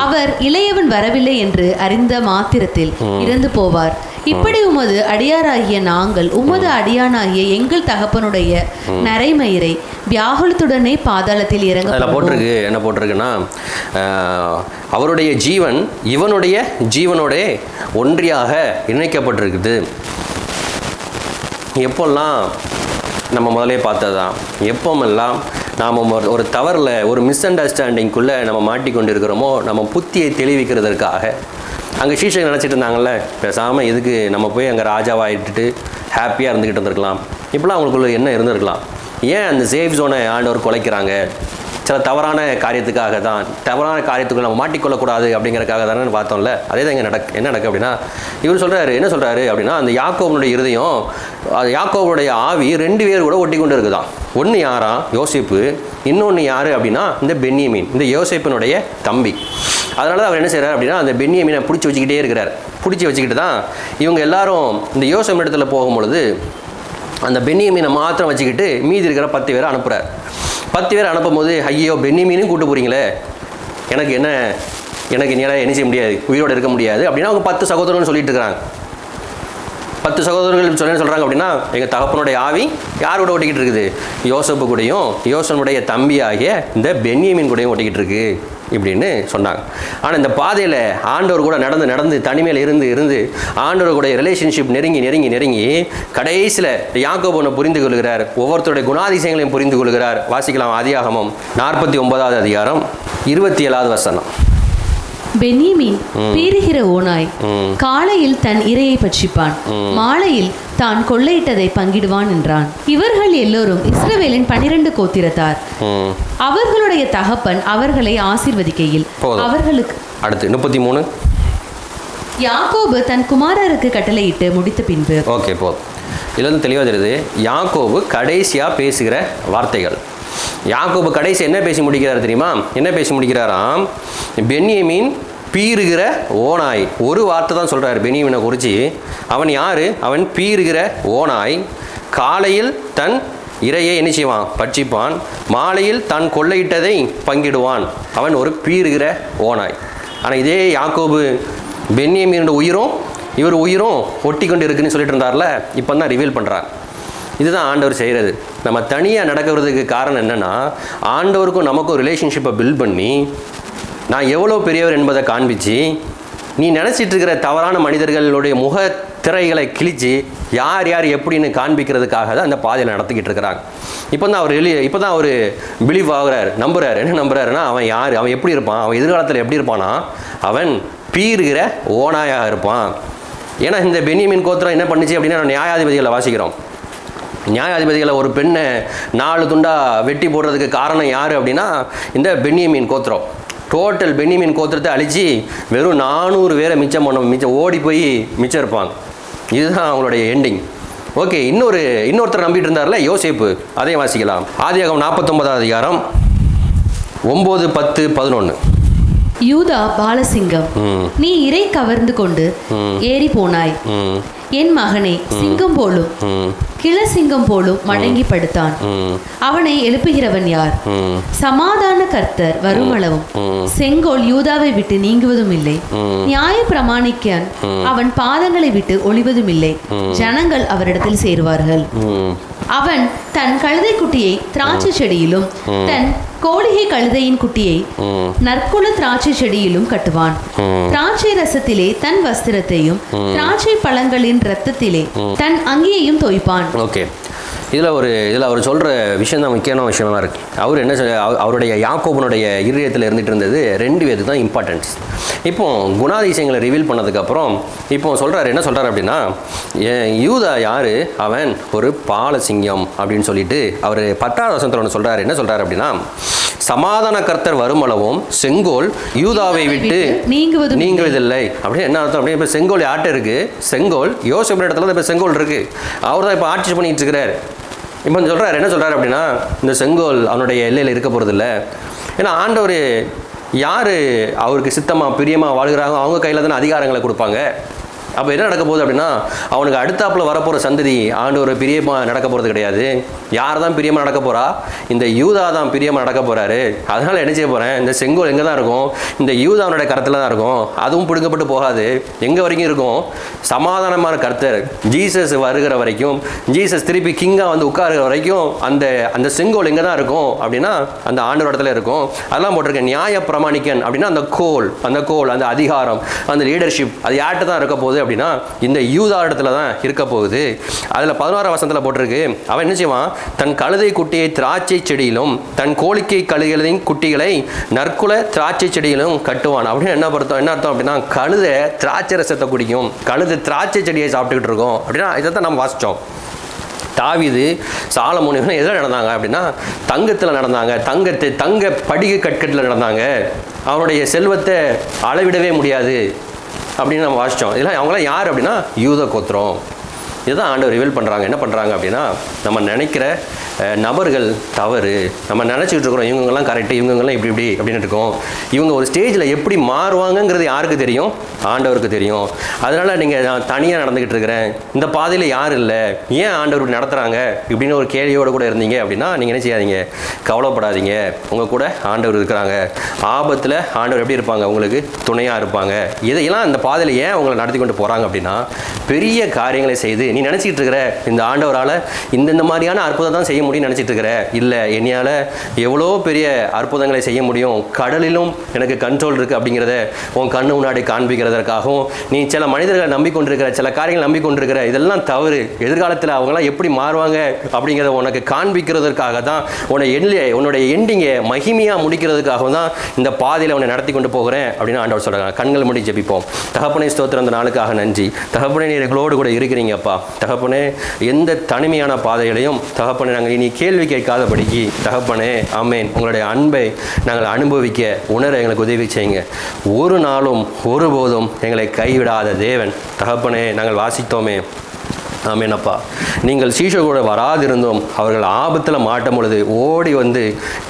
அவர் இளையவன் வரவில்லை என்று அறிந்த மாத்திரத்தில் இறந்து போவார். இப்படி உமது அடியாராகிய நாங்கள் உமது அடியானாகிய எங்கள் தகப்பனுடைய நரைமயிரை வியாகுலத்துடனே பாதாளத்தில் இறங்க போட்டிருக்கு. என்ன போட்டிருக்குன்னா, அவருடைய ஜீவன் இவனுடைய ஜீவனோட ஒன்றியாக இணைக்கப்பட்டிருக்குது. எப்போல்லாம் நம்ம முதலே பார்த்ததான், எப்போமெல்லாம் நாம் ஒரு தவறில், ஒரு மிஸ் அண்டர்ஸ்டாண்டிங்குள்ளே நம்ம மாட்டிக்கொண்டு இருக்கிறோமோ, நம்ம புத்தியை தெளிவிக்கிறதற்காக. அங்கே சீஷர்கள் நினச்சிட்டு இருந்தாங்கல்ல, பேசாமல் இதுக்கு நம்ம போய் அங்கே ராஜாவாகிட்டு ஹாப்பியாக இருந்துக்கிட்டு இருந்திருக்கலாம். இப்போலாம் அவங்களுக்குள்ள என்ன இருந்திருக்கலாம். ஏன் அந்த சேஃப் ஜோனை ஆண்டவர் குலைக்கிறாங்க? சில தவறான காரியத்துக்காக தான். தவறான காரியத்துக்குள்ள நம்ம மாட்டிக்கொள்ளக்கூடாது அப்படிங்கிறதுக்காக தானே பார்த்தோம்ல. அதே தான் இங்கே என்ன நடக்கு அப்படின்னா, இவர் என்ன சொல்கிறாரு அப்படின்னா, அந்த யாக்கோபனுடைய இருதயம், அது யாக்கோபுடைய ஆவி 2 பேர் கூட ஒட்டி கொண்டு இருக்குதான். ஒன்று யாரா, யோசேப்பு. இன்னொன்று யார் அப்படின்னா இந்த பென்யமீன், இந்த யோசேப்பினுடைய தம்பி. அதனால தான் அவர் என்ன செய்கிறார் அப்படின்னா, அந்த பென்யமீனை பிடிச்சி வச்சுக்கிட்டே இருக்கிறார். பிடிச்சி வச்சுக்கிட்டு தான் இவங்க எல்லாரும் இந்த யோசேப்பு இடத்துல போகும்பொழுது அந்த பென்யமீனை மாத்திரம் வச்சுக்கிட்டு மீதி இருக்கிற 10 பேரை அனுப்புகிறார். 10 பேர் அனுப்பும்போது, ஐயோ பென்யமீனும் கூட்டு போகிறீங்களே, எனக்கு என்னால் என்ன செய்ய முடியாது, உயிரோடு இருக்க முடியாது அப்படின்னா அவங்க 10 சகோதரன்னு சொல்லிட்டு இருக்கிறாங்க. 10 சகோதரர்கள் சொல்கிறாங்க அப்படின்னா எங்கள் தகப்பனுடைய ஆவி யார் கூட ஓட்டிக்கிட்டு இருக்குது? யோசப்பு கூடயும் யோசனுடைய தம்பியாகிய இந்த பென்யமீன் கூடயும் ஓட்டிக்கிட்டு இருக்கு இப்படின்னு சொன்னாங்க. ஆனால் இந்த பாதையில் ஆண்டவர் கூட நடந்து தனிமையில் இருந்து ஆண்டவர் கூட ரிலேஷன்ஷிப் நெருங்கி கடைசியில் யாக்கோபு ஒன்று புரிந்து கொள்கிறார். ஒவ்வொருத்தருடைய குணாதிசயங்களையும் புரிந்து கொள்கிறார். வாசிக்கலாம் ஆதியாகமம் 49வது அதிகாரம் 27வது வசனம். பென்யமீன் பீறுகிற ஓனாய், காலையில் தன் இரையை பட்சிப்பான், மாலையில் தான் கொள்ளையிட்டதை பங்கிடுவான் என்றான். இவர்கள் எல்லோரும் இஸ்ரவேலின் 12 கோத்திரத்தார். அவர்களுடைய தகப்பன் அவர்களை ஆசீர்வதிக்கையில் அவர்களுக்கு அடுத்து 33 யாக்கோபு தன் குமாரருக்கு கட்டளையிட்டு முடித்த பின்பு. ஓகே, போதும். இதுல தெளிவாக தெரியுது யாக்கோபு கடைசியாக பேசுகிற வார்த்தைகள். யாக்கோபு கடைசி என்ன பேசி முடிக்கிறார் தெரியுமா? என்ன பேசி முடிக்கிறாராம்? பென்யமீன் பீறுகிற ஓனாய். ஒரு வார்த்தை தான் சொல்கிறார் பென்யமீனை குறித்து. அவன் யார்? அவன் பீறுகிற ஓனாய். காலையில் தன் இரையை என்ன செய்வான்? பட்சிப்பான். மாலையில் தான் கொள்ளையிட்டதை பங்கிடுவான். அவன் ஒரு பீறுகிற ஓனாய். ஆனால் இதே யாக்கோபு பென்யமீனோட உயிரும் இவர் உயிரும் ஒட்டி கொண்டு இருக்குன்னு சொல்லிட்டு இருந்தார்ல, இப்போ தான் ரிவீல் பண்ணுறார். இதுதான் ஆண்டவர் செய்கிறது. நம்ம தனியாக நடக்கிறதுக்கு காரணம் என்னென்னா, ஆண்டவருக்கும் நமக்கும் ரிலேஷன்ஷிப்பை பில்ட் பண்ணி நான் எவ்வளோ பெரியவர் என்பதை காண்பிச்சு, நீ நினச்சிட்டு இருக்கிற தவறான மனிதர்களுடைய முக திரைகளை கிழித்து யார் எப்படின்னு காண்பிக்கிறதுக்காக தான் அந்த பாதையில் நடத்திக்கிட்டு இருக்கிறாங்க. இப்போ தான் அவர் பிலீவ் ஆகுறார், நம்புறாரு. என்ன நம்புறாருன்னா, அவன் யார், அவன் எப்படி இருப்பான், அவன் எதிர்காலத்தில் எப்படி இருப்பானா, அவன் பீறுகிற ஓனாயாக இருப்பான். ஏன்னா இந்த பென்யமீன் கோத்திரம் என்ன பண்ணுச்சு அப்படின்னா, நியாயாதிபதிகளை வாசிக்கிறோம். நியாயாதிபதிகளை ஒரு பெண்ணை 4 துண்டாக வெட்டி போடுறதுக்கு காரணம் யார் அப்படின்னா, இந்த பென்யமீன் கோத்திரம். டோட்டல் பென்யமீன் கோத்திரத்தை அழித்து வெறும் 400 பேரை மிச்சம் ஓடி போய் மிச்சம் இருப்பாங்க. இதுதான் அவங்களுடைய எண்டிங். ஓகே, இன்னொருத்தர் நம்பிட்டு இருந்தார்ல, யோசேப்பு. அதையும் வாசிக்கலாம். ஆதியாகமம் 49வது அதிகாரம் 9, 10, 11. யூதா பாலசிங்கம், நீ இரை கவர்ந்து கொண்டு ஏறி போனாய். என் மகனே, சிங்கம் போலும் கிளசிங்கம் போலும் மடங்கி படுத்தான். அவனை எழுப்புகிறவன் யார்? சமாதான கர்த்தர் வருமளவும் செங்கோல் யூதாவை விட்டு நீங்குவதும் இல்லை. நியாய பிரமாணிக்கன் அவன் பாதங்களை விட்டு ஒளிவதும் இல்லை. ஜனங்கள் அவரிடத்தில் சேருவார்கள். அவன் தன் கழுதை குட்டியை திராட்சை செடியிலும் தன் கோழிகை கழுதையின் குட்டியை நற்குல திராட்சை செடியிலும் கட்டுவான். திராட்சை ரசத்திலே தன் வஸ்திரத்தையும் திராட்சை பழங்களின் இரத்தத்திலே தன் அங்கியையும் தோய்ப்பான். ஓகே, இதில் அவர் சொல்கிற விஷயம் தான் முக்கியமான விஷயமா இருக்குது. அவர் என்ன அவருடைய யாக்கோபனுடைய இருதயத்தில் இருந்துகிட்டு இருந்தது 2 பேருக்கு தான் இம்பார்ட்டன்ஸ். இப்போ குணாதிசயங்களை ரிவீல் பண்ணதுக்கப்புறம் இப்போ என்ன சொல்கிறார் அப்படின்னா, யூதா யார்? அவன் ஒரு பாலசிங்கம் அப்படின்னு சொல்லிட்டு அவர் 10வது வசனத்தில் ஒன்று சொல்கிறார். என்ன சொல்கிறார் அப்படின்னா, சமாதான கர்த்தர் வருமளவும் செங்கோல் யூதாவை விட்டு நீங்குவதில்லை. அப்படின்னு என்ன அர்த்தம்? அப்படியே இப்போ செங்கோல் யார்கிட்ட இருக்குது? செங்கோல் யோசேப்பு இடத்துல தான் இப்போ செங்கோல் இருக்குது. அவர் தான் இப்போ ஆட்சி பண்ணிட்டு இருக்கிறார். இப்போ என்ன சொல்கிறார் அப்படின்னா, இந்த செங்கோல் அவனுடைய எல்லையில் இருக்க போகிறதில்ல. ஏன்னா ஆண்டவர் யார் அவருக்கு சித்தமாக பிரியமாக வாழ்கிறாங்க, அவங்க கையில் தானே அதிகாரங்களை கொடுப்பாங்க. அப்போ என்ன நடக்க போகுது அப்படின்னா, அவனுக்கு அடுத்தாப்பில் வரப்போகிற சந்ததி ஆண்டவர் பிரியமாக நடக்க போகிறது கிடையாது. யார் தான் பிரியமாக நடக்க போகிறா? இந்த யூதா தான் பிரியமாக நடக்க போகிறாரு. அதனால் என்ன செய்ய போகிறேன், இந்த செங்கோல் எங்கே தான் இருக்கும்? இந்த யூதாவுடைய கருத்தில் தான் இருக்கும். அதுவும் பிடுங்கப்பட்டு போகாது. எங்கே வரைக்கும் இருக்கும்? சமாதானமான கர்த்தர் ஜீசஸ் வருகிற வரைக்கும், ஜீசஸ் திருப்பி கிங்காக வந்து உட்காருகிற வரைக்கும் அந்த செங்கோல் எங்கே தான் இருக்கும் அப்படின்னா, அந்த ஆண்டவர் இடத்துல இருக்கும். அதெல்லாம் போட்டிருக்கேன். நியாய பிரமாணிக்கன் அப்படின்னா அந்த கோல், அந்த அதிகாரம், அந்த லீடர்ஷிப் அது யார்கிட்ட தான் இருக்க போகுது அப்படின்னா, இந்த யூதா இடத்துல தான் இருக்க போகுது. அதில் 11ஆம் வசனத்தில் போட்டிருக்கு, அவன் என்ன செய்வான்? தன் கழுதை குட்டியை திராட்சை செடியிலும் தன் கோழிக்கை கழுதைகளின் குட்டிகளை நற்குல திராட்சை செடியிலும் கட்டுவான். அப்படின்னு என்ன அர்த்தம் அப்படின்னா, கழுதை திராட்சை ரசத்தை குடிக்கும், கழுதை திராட்சை செடியை சாப்பிட்டுக்கிட்டு இருக்கோம் அப்படின்னா, இதைத்தான் நம்ம வாசித்தோம். தாவீது சாலமோன் இவங்க எதில் நடந்தாங்க அப்படின்னா, தங்கத்தில் நடந்தாங்க. தங்க படிகை கற்கட்டில் நடந்தாங்க. அவனுடைய செல்வத்தை அளவிடவே முடியாது அப்படின்னு நம்ம வாசித்தோம். இதெல்லாம் அவங்களாம் யார் அப்படின்னா, யூத கோத்திரம். இதுதான் ஆண்டவர் ரிவீல் பண்ணுறாங்க. என்ன பண்ணுறாங்க அப்படின்னா, நம்ம நினைக்கிற நபர்கள் தவறு. நம்ம நினச்சிக்கிட்டு இருக்கிறோம் இவங்கெல்லாம் கரெக்டு, இவங்கெல்லாம் இப்படி இப்படி அப்படின்னு இருக்கோம். இவங்க ஒரு ஸ்டேஜில் எப்படி மாறுவாங்கங்கிறது யாருக்கு தெரியும்? ஆண்டவருக்கு தெரியும். அதனால் நான் தனியாக நடந்துக்கிட்டு இருக்கிறேன், இந்த பாதையில் யாரும் இல்லை, ஏன் ஆண்டவர் நடத்துகிறாங்க இப்படின்னு ஒரு கேள்வியோடு கூட இருந்தீங்க அப்படின்னா நீங்கள் என்ன செய்யாதீங்க, கவலைப்படாதீங்க. உங்கள் கூட ஆண்டவர் இருக்கிறாங்க. ஆபத்தில் ஆண்டவர் எப்படி இருப்பாங்க? உங்களுக்கு துணையாக இருப்பாங்க. இதையெல்லாம் இந்த பாதையில் ஏன் உங்களை நடத்தி கொண்டு போகிறாங்க அப்படின்னா, பெரிய காரியங்களை செய்து நீ நினச்சிக்கிட்டு இருக்கிற இந்த ஆண்டவரால் இந்த மாதிரியான அற்புதம் தான் செய்ய முடியும்னு நினச்சிட்டு இருக்கிற. இல்லை, என்னையால் எவ்வளோ பெரிய அற்புதங்களை செய்ய முடியும், கடலிலும் எனக்கு கண்ட்ரோல் இருக்குது அப்படிங்கிறத உன் கண்ணு முன்னாடி காண்பிக்கிறதற்காகவும், நீ சில மனிதர்களை நம்பிக்கொண்டிருக்கிற, சில காரியங்கள் நம்பிக்கொண்டிருக்கிற, இதெல்லாம் தவறு, எதிர்காலத்தில் அவங்களாம் எப்படி மாறுவாங்க அப்படிங்கிறத உனக்கு காண்பிக்கிறதுக்காக தான், உன்னுடைய எண்டிங்கை மகிமையாக முடிக்கிறதுக்காக தான் இந்த பாதையில் உன்னை நடத்தி கொண்டு போகிறேன் அப்படின்னு ஆண்டவர் சொல்கிறாங்க. கண்கள் மூடி ஜெபிப்போம். தகப்பனே, ஸ்தோத்திரம், அந்த நாளுக்காக நன்றி. தகப்பனே, நீர் எங்களோடு கூட இருக்கிறீங்கப்பா. தகப்பனே, எந்த தனிமையான பாதைகளையும் தகப்பனே நாங்கள் இனி கேள்வி கேட்காதபடிக்கு தகப்பனே, ஆமேன், உங்களுடைய அன்பை நாங்கள் அனுபவிக்க உணர எங்களுக்கு உதவி செய்யுங்க. ஒரு நாளும் ஒருபோதும் எங்களை கைவிடாத தேவன் தகப்பனே, நாங்கள் வாசித்தோமே, ஆமேனப்பா, நீங்கள் சீஷர் கூட வராதிருந்தோம், அவர்கள் ஆபத்தில் மாட்டும் பொழுது ஓடி வந்து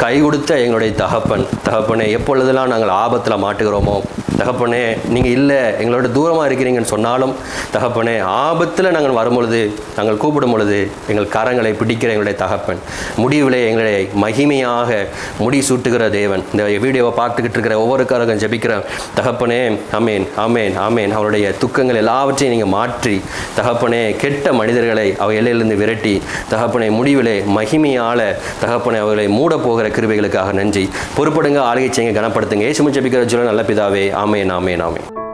கை கொடுத்த எங்களுடைய தகப்பனே, எப்பொழுதெல்லாம் நாங்கள் ஆபத்தில் மாட்டுகிறோமோ தகப்பனே, நீங்கள் இல்லை எங்களோட தூரமாக இருக்கிறீங்கன்னு சொன்னாலும் தகப்பனே, ஆபத்தில் நாங்கள் வரும்பொழுது, நாங்கள் கூப்பிடும் பொழுது எங்கள் கரங்களை பிடிக்கிற எங்களுடைய தகப்பன், முடிவிலே எங்களை மகிமையாக முடி சூட்டுகிற தேவன். இந்த வீடியோவை பார்த்துக்கிட்டு இருக்கிற ஒவ்வொரு காரகம் ஜெபிக்கிற தகப்பனே, ஆமேன், ஆமேன், ஆமேன், அவருடைய துக்கங்கள் எல்லாவற்றையும் நீங்கள் மாற்றி தகப்பனே, கெட்ட மனிதர்களை அவ எல்லையிலிருந்து விரட்டி தகப்பனை முடிவிலே மகிமையால தகப்பனை அவர்களை மூட போகிற கிருபைகளுக்காக நன்றி. பொறுப்படுங்க, ஆளுகை செய்யுங்க, கனப்படுத்துங்க. இயேசு ஜெபிக்கிற நல்ல பிதாவே, ஆமேன், ஆமேன், ஆமேன்.